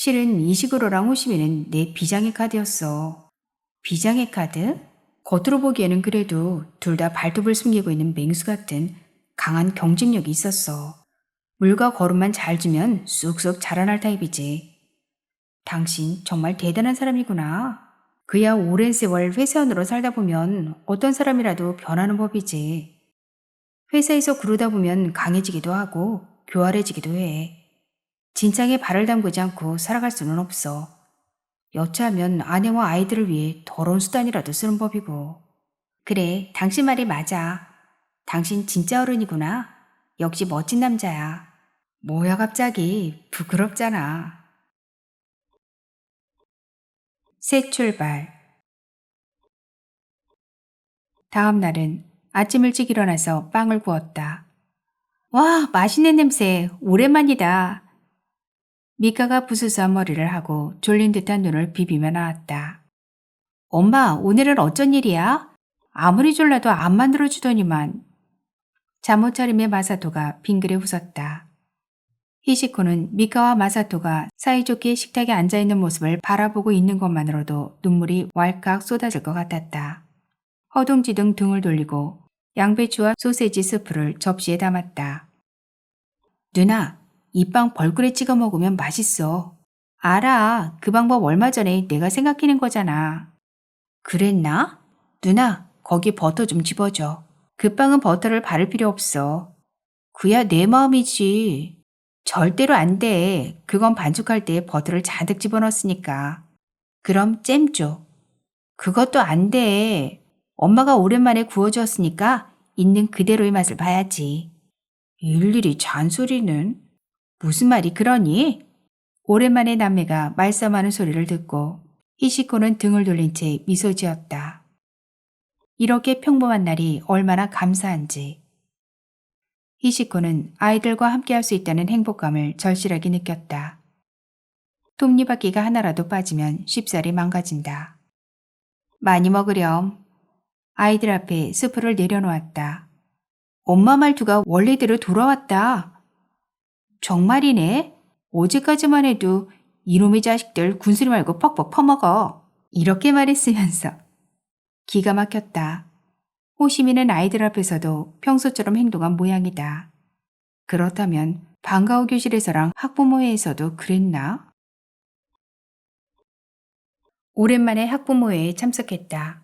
실은 이시그로랑 호시미는 내 비장의 카드였어. 비장의 카드? 겉으로 보기에는 그래도 둘 다 발톱을 숨기고 있는 맹수 같은 강한 경쟁력이 있었어. 물과 거름만 잘 주면 쑥쑥 자라날 타입이지. 당신 정말 대단한 사람이구나. 그야 오랜 세월 회사원으로 살다 보면 어떤 사람이라도 변하는 법이지. 회사에서 그러다 보면 강해지기도 하고 교활해지기도 해. 진창에 발을 담그지 않고 살아갈 수는 없어. 여차하면 아내와 아이들을 위해 더러운 수단이라도 쓰는 법이고. 그래, 당신 말이 맞아. 당신 진짜 어른이구나. 역시 멋진 남자야. 뭐야 갑자기 부끄럽잖아. 새 출발. 다음 날은 아침 일찍 일어나서 빵을 구웠다. 와, 맛있는 냄새. 오랜만이다. 미카가 부스스한 머리를 하고 졸린 듯한 눈을 비비며 나왔다. 엄마, 오늘은 어쩐 일이야? 아무리 졸라도 안 만들어주더니만. 잠못 차림의 마사토가 빙그레 웃었다. 히시코는 미카와 마사토가 사이좋게 식탁에 앉아있는 모습을 바라보고 있는 것만으로도 눈물이 왈칵 쏟아질 것 같았다. 허둥지둥 등을 돌리고 양배추와 소세지 스프를 접시에 담았다. 누나, 이 빵 벌꿀에 찍어 먹으면 맛있어. 알아. 그 방법 얼마 전에 내가 생각해낸 거잖아. 그랬나? 누나, 거기 버터 좀 집어줘. 그 빵은 버터를 바를 필요 없어. 그야 내 마음이지. 절대로 안 돼. 그건 반죽할 때 버터를 잔뜩 집어넣었으니까. 그럼 잼 줘. 그것도 안 돼. 엄마가 오랜만에 구워주었으니까 있는 그대로의 맛을 봐야지. 일일이 잔소리는? 무슨 말이 그러니? 오랜만에 남매가 말싸움하는 소리를 듣고 히시코는 등을 돌린 채 미소 지었다. 이렇게 평범한 날이 얼마나 감사한지. 히시코는 아이들과 함께할 수 있다는 행복감을 절실하게 느꼈다. 톱니바퀴가 하나라도 빠지면 쉽사리 망가진다. 많이 먹으렴. 아이들 앞에 스프를 내려놓았다. 엄마 말투가 원래대로 돌아왔다. 정말이네. 어제까지만 해도 이놈의 자식들 군소리 말고 퍽퍽 퍼먹어. 이렇게 말했으면서 기가 막혔다. 호시미는 아이들 앞에서도 평소처럼 행동한 모양이다. 그렇다면 방과후 교실에서랑 학부모회에서도 그랬나? 오랜만에 학부모회에 참석했다.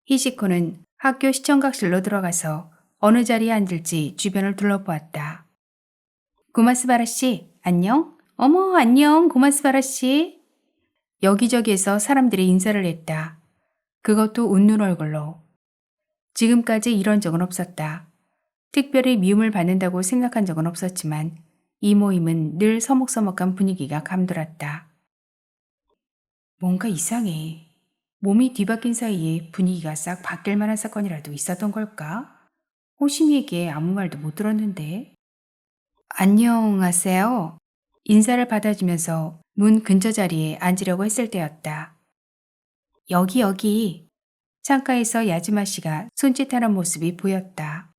히시코는 학교 시청각실로 들어가서 어느 자리에 앉을지 주변을 둘러보았다. 고마스바라 씨, 안녕? 어머, 안녕, 고마스바라 씨. 여기저기에서 사람들이 인사를 했다. 그것도 웃는 얼굴로. 지금까지 이런 적은 없었다. 특별히 미움을 받는다고 생각한 적은 없었지만 이 모임은 늘 서먹서먹한 분위기가 감돌았다. 뭔가 이상해. 몸이 뒤바뀐 사이에 분위기가 싹 바뀔 만한 사건이라도 있었던 걸까? 호심이에게 아무 말도 못 들었는데. 안녕하세요. 인사를 받아주면서 문 근처 자리에 앉으려고 했을 때였다. 여기. 창가에서 야즈마 씨가 손짓하는 모습이 보였다.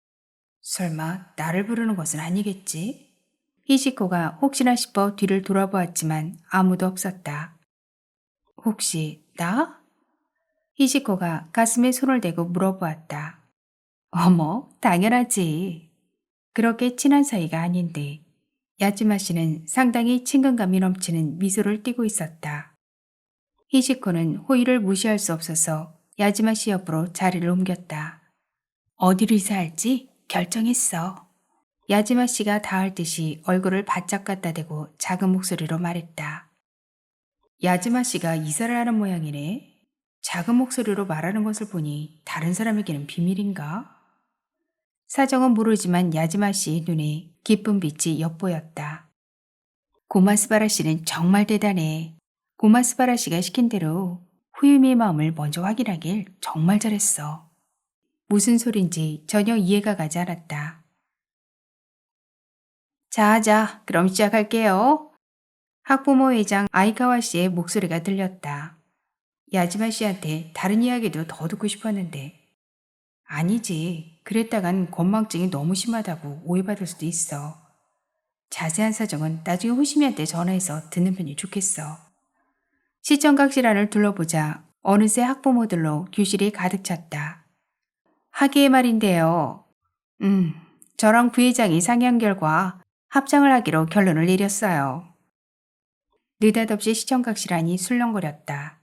설마 나를 부르는 것은 아니겠지? 히시코가 혹시나 싶어 뒤를 돌아보았지만 아무도 없었다. 혹시 나? 히시코가 가슴에 손을 대고 물어보았다. 어머, 당연하지. 그렇게 친한 사이가 아닌데 야즈마 씨는 상당히 친근감이 넘치는 미소를 띠고 있었다. 히시코는 호의를 무시할 수 없어서 야즈마 씨 옆으로 자리를 옮겼다. 어디로 이사할지 결정했어. 야즈마 씨가 다할 듯이 얼굴을 바짝 갖다 대고 작은 목소리로 말했다. 야즈마 씨가 이사를 하는 모양이네. 작은 목소리로 말하는 것을 보니 다른 사람에게는 비밀인가? 사정은 모르지만 야즈마 씨의 눈에 기쁜 빛이 엿보였다. 고마스바라 씨는 정말 대단해. 고마스바라 씨가 시킨 대로 후유미의 마음을 먼저 확인하길 정말 잘했어. 무슨 소린지 전혀 이해가 가지 않았다. 자, 그럼 시작할게요. 학부모 회장 아이카와 씨의 목소리가 들렸다. 야지마 씨한테 다른 이야기도 더 듣고 싶었는데. 아니지. 그랬다간 건망증이 너무 심하다고 오해받을 수도 있어. 자세한 사정은 나중에 호심이한테 전화해서 듣는 편이 좋겠어. 시청각실 안을 둘러보자 어느새 학부모들로 교실이 가득 찼다. 하기의 말인데요. 음, 저랑 부회장이 상의한 결과 합장을 하기로 결론을 내렸어요. 느닷없이 시청각실 안이 술렁거렸다.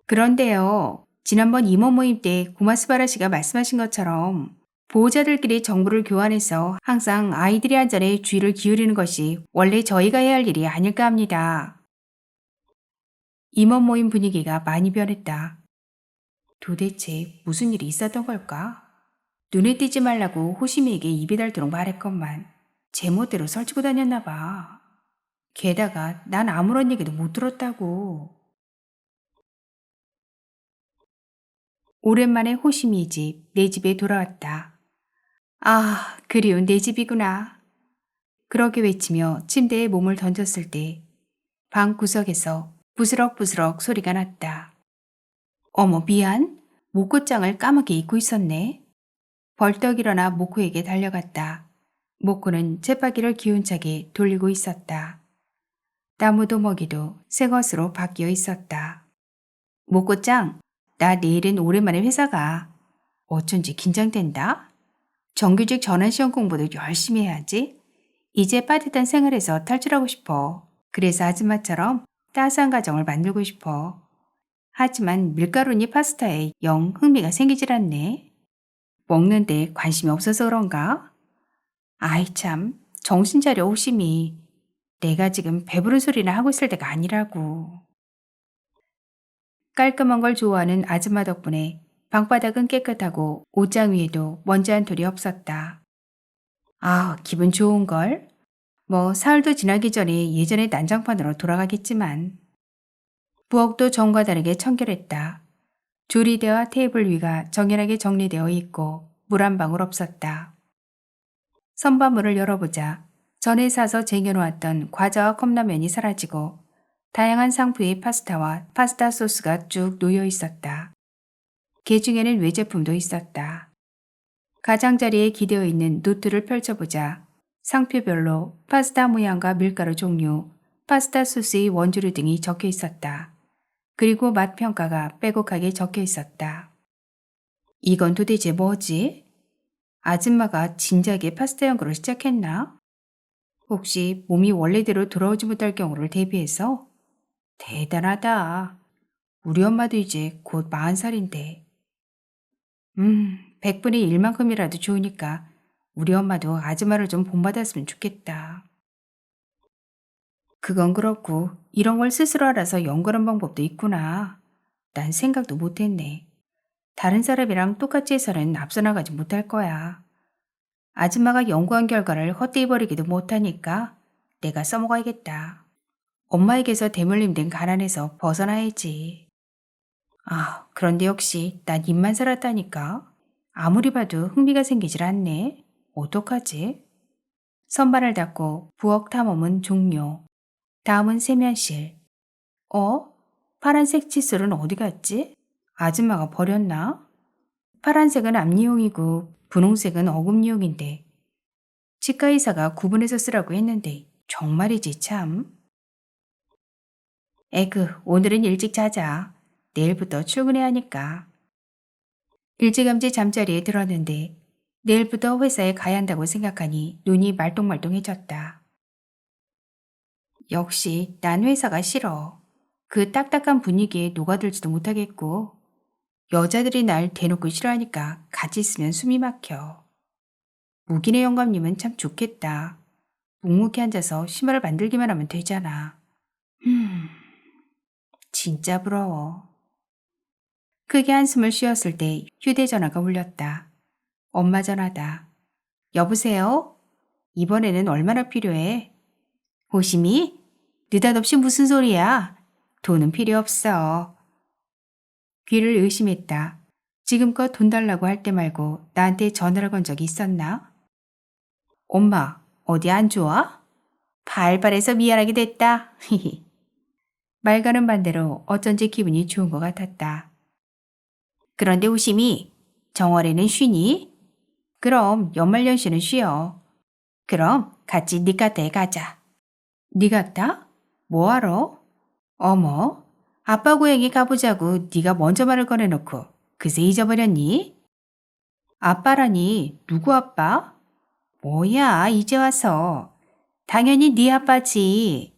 그런데요, 지난번 임원 모임 때 고마스바라 씨가 말씀하신 것처럼 보호자들끼리 정보를 교환해서 항상 아이들의 안전에 주의를 기울이는 것이 원래 저희가 해야 할 일이 아닐까 합니다. 임원 모임 분위기가 많이 변했다. 도대체 무슨 일이 있었던 걸까? 눈에 띄지 말라고 호심이에게 입이 닳도록 말했건만 제멋대로 설치고 다녔나 봐. 게다가 난 아무런 얘기도 못 들었다고. 오랜만에 호심이 집, 내 집에 돌아왔다. 아, 그리운 내 집이구나. 그렇게 외치며 침대에 몸을 던졌을 때 방 구석에서 부스럭부스럭 소리가 났다. 어머, 미안. 목구장을 까맣게 잊고 있었네. 벌떡 일어나 모코에게 달려갔다. 모코는 쳇바퀴를 기운차게 돌리고 있었다. 나무도 먹이도 새 것으로 바뀌어 있었다. 모코짱, 나 내일은 오랜만에 회사 가. 어쩐지 긴장된다. 정규직 전환시험 공부도 열심히 해야지. 이제 빠듯한 생활에서 탈출하고 싶어. 그래서 아줌마처럼 따스한 가정을 만들고 싶어. 하지만 밀가루니 파스타에 영 흥미가 생기질 않네. 먹는데 관심이 없어서 그런가? 아이 참, 정신 차려 호심이. 내가 지금 배부른 소리나 하고 있을 때가 아니라고. 깔끔한 걸 좋아하는 아줌마 덕분에 방바닥은 깨끗하고 옷장 위에도 먼지 한 톨이 없었다. 아, 기분 좋은걸? 뭐 사흘도 지나기 전에 예전의 난장판으로 돌아가겠지만. 부엌도 전과 다르게 청결했다. 조리대와 테이블 위가 정연하게 정리되어 있고 물 한 방울 없었다. 선반물을 열어보자 전에 사서 쟁여놓았던 과자와 컵라면이 사라지고 다양한 상품의 파스타와 파스타 소스가 쭉 놓여 있었다. 게 중에는 외제품도 있었다. 가장자리에 기대어 있는 노트를 펼쳐보자 상표별로 파스타 모양과 밀가루 종류, 파스타 소스의 원재료 등이 적혀 있었다. 그리고 맛 평가가 빼곡하게 적혀 있었다. 이건 도대체 뭐지? 아줌마가 진작에 파스타 연구를 시작했나? 혹시 몸이 원래대로 돌아오지 못할 경우를 대비해서? 대단하다. 우리 엄마도 이제 곧 40살인데. 100분의 1만큼이라도 좋으니까 우리 엄마도 아줌마를 좀 본받았으면 좋겠다. 그건 그렇고 이런 걸 스스로 알아서 연구하는 방법도 있구나. 난 생각도 못했네. 다른 사람이랑 똑같이 해서는 앞서 나가지 못할 거야. 아줌마가 연구한 결과를 헛되이 버리기도 못하니까 내가 써먹어야겠다. 엄마에게서 대물림된 가난에서 벗어나야지. 아, 그런데 역시 난 입만 살았다니까. 아무리 봐도 흥미가 생기질 않네. 어떡하지? 선반을 닫고 부엌 탐험은 종료. 다음은 세면실. 파란색 칫솔은 어디 갔지? 아줌마가 버렸나? 파란색은 앞니용이고 분홍색은 어금니용인데 치과의사가 구분해서 쓰라고 했는데 정말이지 참. 에그, 오늘은 일찍 자자. 내일부터 출근해야 하니까. 일찌감치 잠자리에 들었는데 내일부터 회사에 가야 한다고 생각하니 눈이 말똥말똥해졌다. 역시 난 회사가 싫어. 그 딱딱한 분위기에 녹아들지도 못하겠고 여자들이 날 대놓고 싫어하니까 같이 있으면 숨이 막혀. 무기네 영감님은 참 좋겠다. 묵묵히 앉아서 심화를 만들기만 하면 되잖아. 진짜 부러워. 크게 한숨을 쉬었을 때 휴대전화가 울렸다. 엄마 전화다. 여보세요? 이번에는 얼마나 필요해? 호심이? 느닷없이 무슨 소리야? 돈은 필요 없어. 귀를 의심했다. 지금껏 돈 달라고 할 때 말고 나한테 전화를 건 적이 있었나? 엄마, 어디 안 좋아? 발발해서 미안하게 됐다. 말과는 반대로 어쩐지 기분이 좋은 것 같았다. 그런데 호심이 정월에는 쉬니? 그럼 연말연시는 쉬어. 그럼 같이 니카타에 가자. 니가타? 뭐하러? 어머, 아빠 고향에 가보자고 네가 먼저 말을 꺼내놓고 그새 잊어버렸니? 아빠라니 누구 아빠? 뭐야 이제 와서. 당연히 네 아빠지.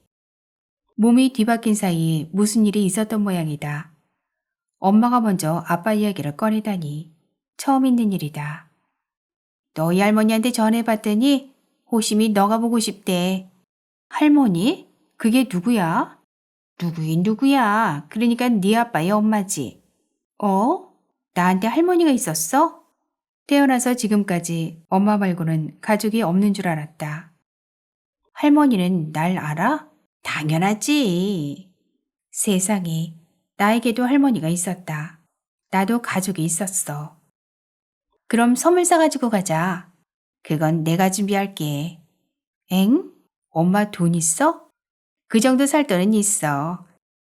몸이 뒤바뀐 사이에 무슨 일이 있었던 모양이다. 엄마가 먼저 아빠 이야기를 꺼내다니 처음 있는 일이다. 너희 할머니한테 전해봤더니 호심이 너가 보고 싶대. 할머니? 그게 누구야? 누구긴 누구야. 그러니까 네 아빠의 엄마지. 어? 나한테 할머니가 있었어? 태어나서 지금까지 엄마 말고는 가족이 없는 줄 알았다. 할머니는 날 알아? 당연하지. 세상에, 나에게도 할머니가 있었다. 나도 가족이 있었어. 그럼 선물 사가지고 가자. 그건 내가 준비할게. 엥? 엄마 돈 있어? 그 정도 살 돈은 있어.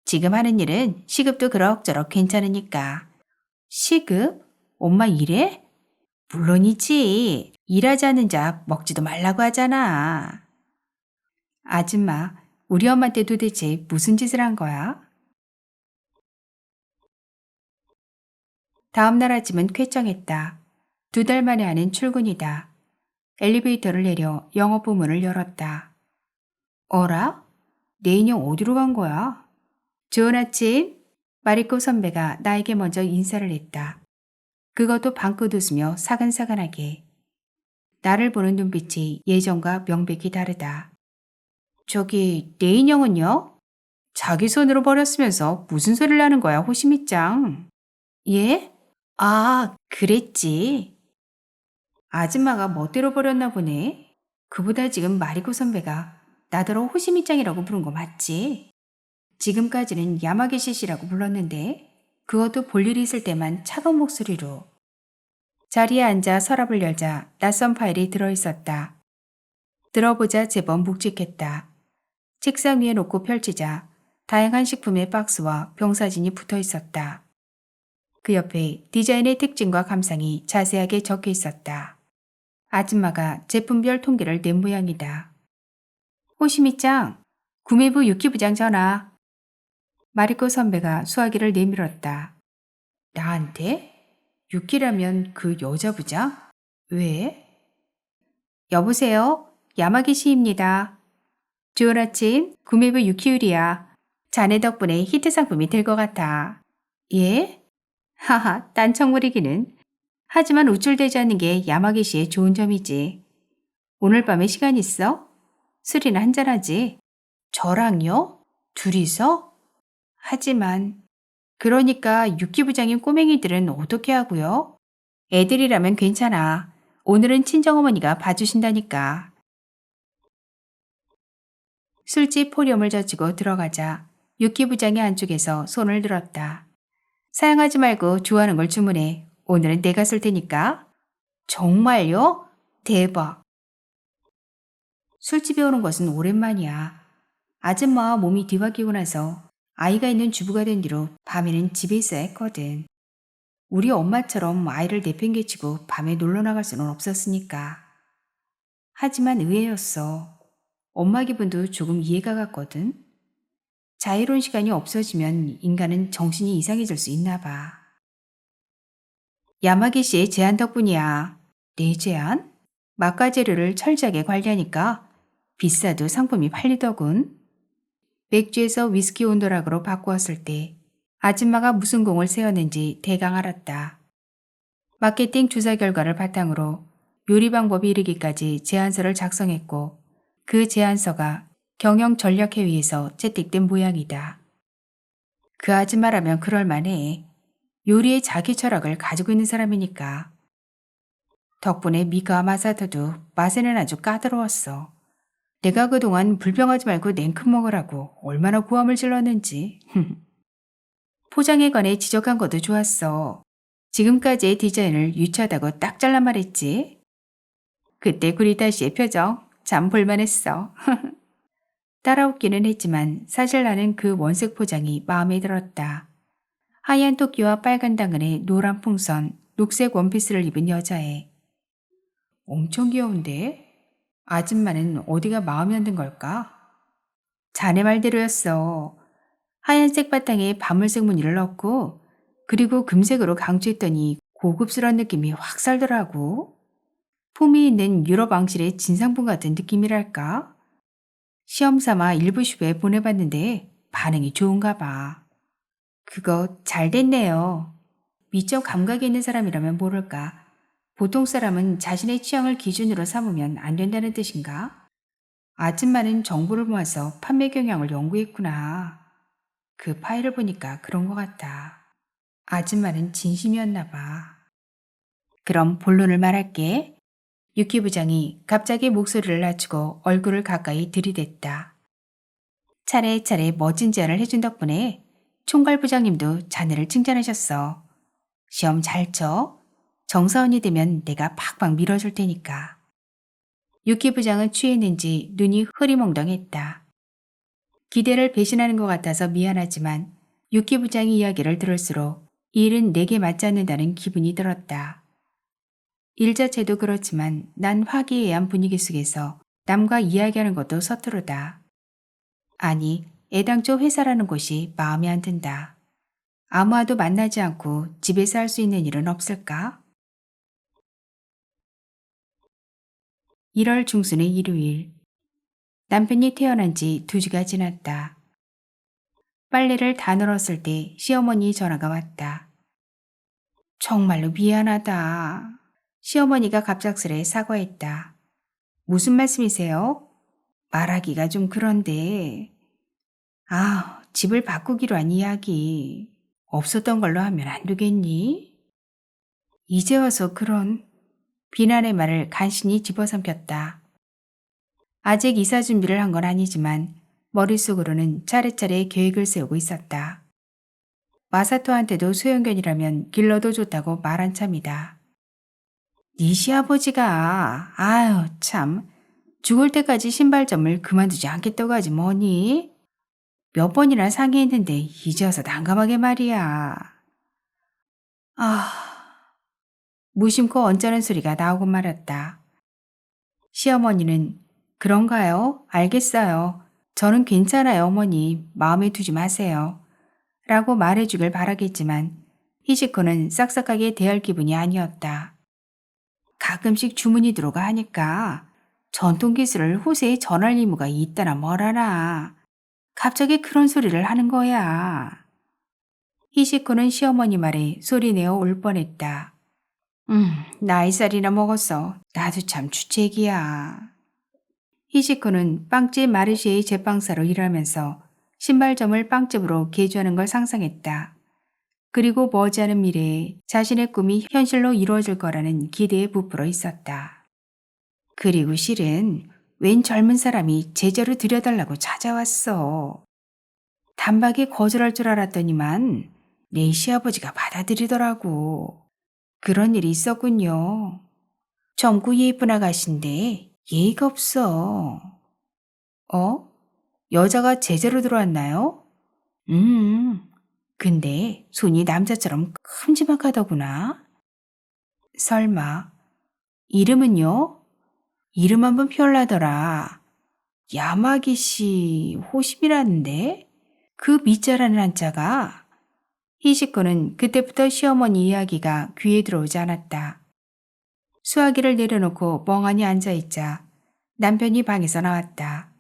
지금 하는 일은 시급도 그럭저럭 괜찮으니까. 시급? 엄마 일해? 물론이지. 일하지 않는 자 먹지도 말라고 하잖아. 아줌마, 우리 엄마한테 도대체 무슨 짓을 한 거야? 다음 날 아침은 쾌청했다. 2달 만에 하는 출근이다. 엘리베이터를 내려 영업부 문을 열었다. 어라? 내 인형 어디로 간 거야? 좋은 아침. 마리코 선배가 나에게 먼저 인사를 했다. 그것도 방긋 웃으며 사근사근하게. 나를 보는 눈빛이 예전과 명백히 다르다. 저기 내 인형은요? 자기 손으로 버렸으면서 무슨 소리를 하는 거야 호시미짱. 예? 아 그랬지. 아줌마가 멋대로 버렸나 보네. 그보다 지금 마리코 선배가 나더러 호시미짱이라고 부른 거 맞지? 지금까지는 야마게시 씨라고 불렀는데 그것도 볼일 있을 때만 차가운 목소리로. 자리에 앉아 서랍을 열자 낯선 파일이 들어있었다. 들어보자 제법 묵직했다. 책상 위에 놓고 펼치자 다양한 식품의 박스와 병사진이 붙어 있었다. 그 옆에 디자인의 특징과 감상이 자세하게 적혀 있었다. 아줌마가 제품별 통계를 낸 모양이다. 호시미짱, 구매부 유키부장 전화. 마리코 선배가 수화기를 내밀었다. 나한테? 유키라면 그 여자 부장? 왜? 여보세요? 야마기시입니다. 좋은 아침, 구매부 유키율이야. 자네 덕분에 히트 상품이 될 것 같아. 예? 하하, 딴청물이기는. 하지만 우쭐대지 않는 게 야마기시의 좋은 점이지. 오늘 밤에 시간 있어? 술이나 한잔하지. 저랑요? 둘이서? 하지만 그러니까 유키 부장님 꼬맹이들은 어떻게 하고요? 애들이라면 괜찮아. 오늘은 친정어머니가 봐주신다니까. 술집 포렴을 젖히고 들어가자 유키 부장이 안쪽에서 손을 들었다. 사양하지 말고 좋아하는 걸 주문해. 오늘은 내가 쏠 테니까. 정말요? 대박. 술집에 오는 것은 오랜만이야. 아줌마와 몸이 뒤바뀌고 나서 아이가 있는 주부가 된 뒤로 밤에는 집에 있어야 했거든. 우리 엄마처럼 아이를 내팽개치고 밤에 놀러 나갈 수는 없었으니까. 하지만 의외였어. 엄마 기분도 조금 이해가 갔거든. 자유로운 시간이 없어지면 인간은 정신이 이상해질 수 있나 봐. 야마기 씨의 제안 덕분이야. 내 제안? 맛과재료를 철저하게 관리하니까 비싸도 상품이 팔리더군. 맥주에서 위스키 온도락으로 바꾸었을 때 아줌마가 무슨 공을 세웠는지 대강 알았다. 마케팅 조사 결과를 바탕으로 요리 방법이 이르기까지 제안서를 작성했고 그 제안서가 경영 전략회의에서 채택된 모양이다. 그 아줌마라면 그럴만해. 요리의 자기 철학을 가지고 있는 사람이니까. 덕분에 미카와 마사토도 맛에는 아주 까다로웠어. 내가 그동안 불평하지 말고 냉큼 먹으라고 얼마나 고함을 질렀는지. 포장에 관해 지적한 것도 좋았어. 지금까지의 디자인을 유치하다고 딱 잘라 말했지. 그때 구리타 씨의 표정 참 볼만했어. 따라웃기는 했지만 사실 나는 그 원색 포장이 마음에 들었다. 하얀 토끼와 빨간 당근에 노란 풍선, 녹색 원피스를 입은 여자애. 엄청 귀여운데? 아줌마는 어디가 마음에 안 든 걸까? 자네 말대로였어. 하얀색 바탕에 밤을색 무늬를 넣고 그리고 금색으로 강조했더니 고급스러운 느낌이 확 살더라고. 품위 있는 유럽 왕실의 진상품 같은 느낌이랄까? 시험 삼아 일부십에 보내봤는데 반응이 좋은가 봐. 그거 잘 됐네요. 미적 감각이 있는 사람이라면 모를까. 보통 사람은 자신의 취향을 기준으로 삼으면 안 된다는 뜻인가? 아줌마는 정보를 모아서 판매 경향을 연구했구나. 그 파일을 보니까 그런 것 같아. 아줌마는 진심이었나 봐. 그럼 본론을 말할게. 유키 부장이 갑자기 목소리를 낮추고 얼굴을 가까이 들이댔다. 차례차례 멋진 제안을 해준 덕분에 총괄 부장님도 자네를 칭찬하셨어. 시험 잘 쳐. 정사원이 되면 내가 팍팍 밀어줄 테니까. 유키 부장은 취했는지 눈이 흐리멍덩했다. 기대를 배신하는 것 같아서 미안하지만 유키 부장의 이야기를 들을수록 이 일은 내게 맞지 않는다는 기분이 들었다. 일 자체도 그렇지만 난 화기애애한 분위기 속에서 남과 이야기하는 것도 서투르다. 아니, 애당초 회사라는 곳이 마음에 안 든다. 아무와도 만나지 않고 집에서 할 수 있는 일은 없을까? 1월 중순의 일요일. 남편이 태어난 지 2주가 지났다. 빨래를 다 널었을 때 시어머니 전화가 왔다. 정말로 미안하다. 시어머니가 갑작스레 사과했다. 무슨 말씀이세요? 말하기가 좀 그런데. 집을 바꾸기로 한 이야기. 없었던 걸로 하면 안 되겠니? 이제 와서 그런 비난의 말을 간신히 집어삼켰다. 아직 이사 준비를 한 건 아니지만 머릿속으로는 차례차례 계획을 세우고 있었다. 마사토한테도 소형견이라면 길러도 좋다고 말한 참이다. 네 시아버지가 아유 참 죽을 때까지 신발점을 그만두지 않겠다고 하지 뭐니? 몇 번이나 상의했는데 이제 와서 난감하게 말이야. 무심코 언짢은 소리가 나오고 말았다. 시어머니는 그런가요? 알겠어요. 저는 괜찮아요, 어머니. 마음에 두지 마세요. 라고 말해주길 바라겠지만 히지코는 싹싹하게 대할 기분이 아니었다. 가끔씩 주문이 들어가 하니까 전통 기술을 호세에 전할 의무가 있다나 뭐라나. 갑자기 그런 소리를 하는 거야. 히지코는 시어머니 말에 소리내어 울 뻔했다. 나이살이나 먹었어. 나도 참 주책이야. 히지코는 빵집 마르시에의 제빵사로 일하면서 신발점을 빵집으로 개조하는 걸 상상했다. 그리고 머지않은 미래에 자신의 꿈이 현실로 이루어질 거라는 기대에 부풀어 있었다. 그리고 실은 웬 젊은 사람이 제자로 들여달라고 찾아왔어. 단박에 거절할 줄 알았더니만 내 시아버지가 받아들이더라고. 그런 일이 있었군요. 젊고 예쁜 아가씨인데 예의가 없어. 여자가 제자로 들어왔나요? 근데 손이 남자처럼 큼지막하더구나. 설마 이름은요? 이름 한번 별나더라. 야마기 씨 호심이라는데? 그 미자라는 한자가 히시코는 그때부터 시어머니 이야기가 귀에 들어오지 않았다. 수화기를 내려놓고 멍하니 앉아있자 남편이 방에서 나왔다.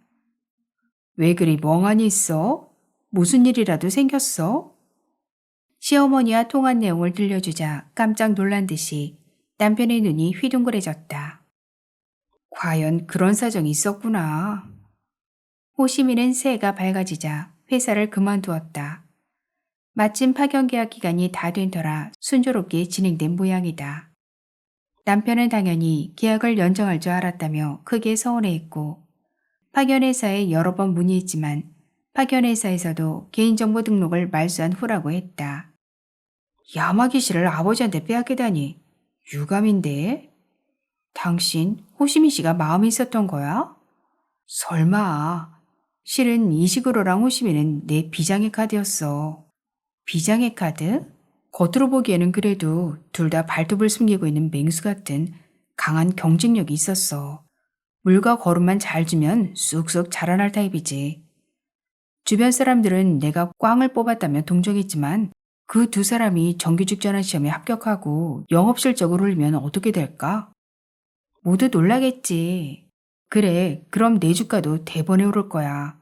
왜 그리 멍하니 있어? 무슨 일이라도 생겼어? 시어머니와 통한 내용을 들려주자 깜짝 놀란 듯이 남편의 눈이 휘둥그레졌다. 과연 그런 사정이 있었구나. 호시민은 새해가 밝아지자 회사를 그만두었다. 마침 파견 계약 기간이 다 된 터라 순조롭게 진행된 모양이다. 남편은 당연히 계약을 연장할 줄 알았다며 크게 서운해했고 파견회사에 여러 번 문의했지만 파견회사에서도 개인정보 등록을 말소한 후라고 했다. 야마기 씨를 아버지한테 빼앗기다니 유감인데? 당신 호시민 씨가 마음이 있었던 거야? 설마. 실은 이시그로랑 호시민은 내 비장의 카드였어. 비장의 카드? 겉으로 보기에는 그래도 둘 다 발톱을 숨기고 있는 맹수 같은 강한 경쟁력이 있었어. 물과 거름만 잘 주면 쑥쑥 자라날 타입이지. 주변 사람들은 내가 꽝을 뽑았다며 동정했지만 그 두 사람이 정규직 전환 시험에 합격하고 영업 실적을 올리면 어떻게 될까? 모두 놀라겠지. 그래, 그럼 내 주가도 대번에 오를 거야.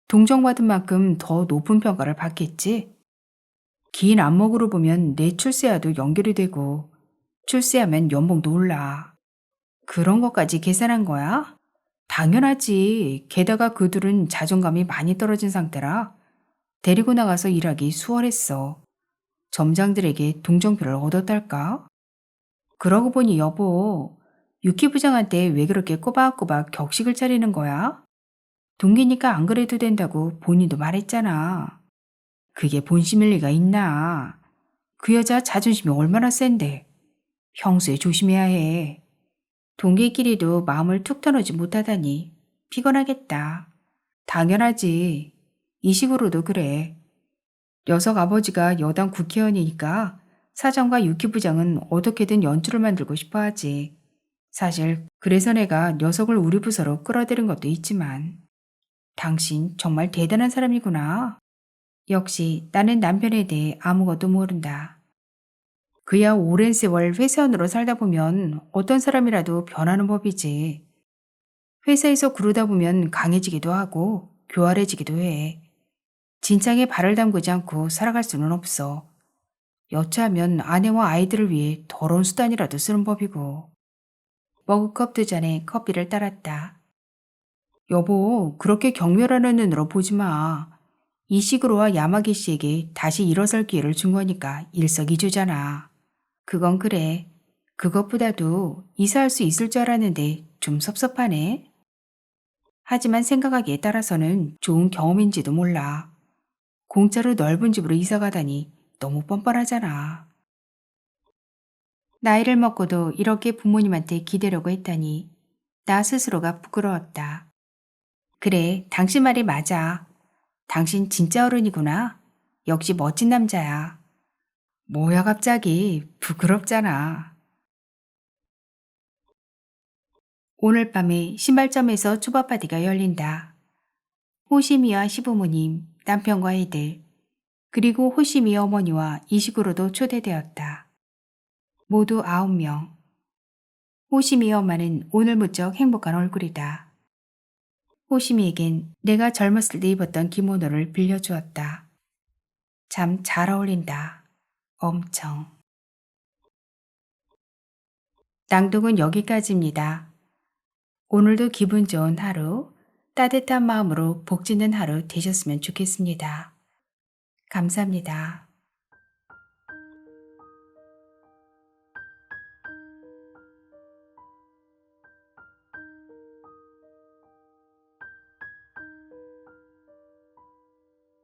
동정받은 만큼 더 높은 평가를 받겠지? 긴 안목으로 보면 내 출세와도 연결이 되고 출세하면 연봉도 올라. 그런 것까지 계산한 거야? 당연하지. 게다가 그들은 자존감이 많이 떨어진 상태라 데리고 나가서 일하기 수월했어. 점장들에게 동정표를 얻었달까? 그러고 보니 여보, 유키 부장한테 왜 그렇게 꼬박꼬박 격식을 차리는 거야? 동기니까 안 그래도 된다고 본인도 말했잖아. 그게 본심일 리가 있나? 그 여자 자존심이 얼마나 센데. 평소에 조심해야 해. 동기끼리도 마음을 툭 터놓지 못하다니 피곤하겠다. 당연하지. 이 식으로도 그래. 녀석 아버지가 여당 국회의원이니까 사장과 유키 부장은 어떻게든 연주를 만들고 싶어 하지. 사실 그래서 내가 녀석을 우리 부서로 끌어들인 것도 있지만 당신 정말 대단한 사람이구나. 역시 나는 남편에 대해 아무것도 모른다. 그야 오랜 세월 회사원으로 살다 보면 어떤 사람이라도 변하는 법이지. 회사에서 구르다 보면 강해지기도 하고 교활해지기도 해. 진창에 발을 담그지 않고 살아갈 수는 없어. 여차하면 아내와 아이들을 위해 더러운 수단이라도 쓰는 법이고. 머그컵 두 잔에 커피를 따랐다. 여보, 그렇게 경멸하는 눈으로 보지 마. 이시그로와 야마기 씨에게 다시 일어설 기회를 준 거니까 일석이조잖아. 그건 그래. 그것보다도 이사할 수 있을 줄 알았는데 좀 섭섭하네. 하지만 생각하기에 따라서는 좋은 경험인지도 몰라. 공짜로 넓은 집으로 이사 가다니 너무 뻔뻔하잖아. 나이를 먹고도 이렇게 부모님한테 기대려고 했다니 나 스스로가 부끄러웠다. 그래, 당신 말이 맞아. 당신 진짜 어른이구나. 역시 멋진 남자야. 뭐야 갑자기 부끄럽잖아. 오늘 밤에 신발점에서 초밥 파티가 열린다. 호시미와 시부모님, 남편과 애들, 그리고 호시미 어머니와 이식으로도 초대되었다. 모두 9명. 호시미 엄마는 오늘 무척 행복한 얼굴이다. 호시미에겐 내가 젊었을 때 입었던 기모노를 빌려주었다. 참 잘 어울린다. 엄청. 낭독은 여기까지입니다. 오늘도 기분 좋은 하루, 따뜻한 마음으로 복 짓는 하루 되셨으면 좋겠습니다. 감사합니다.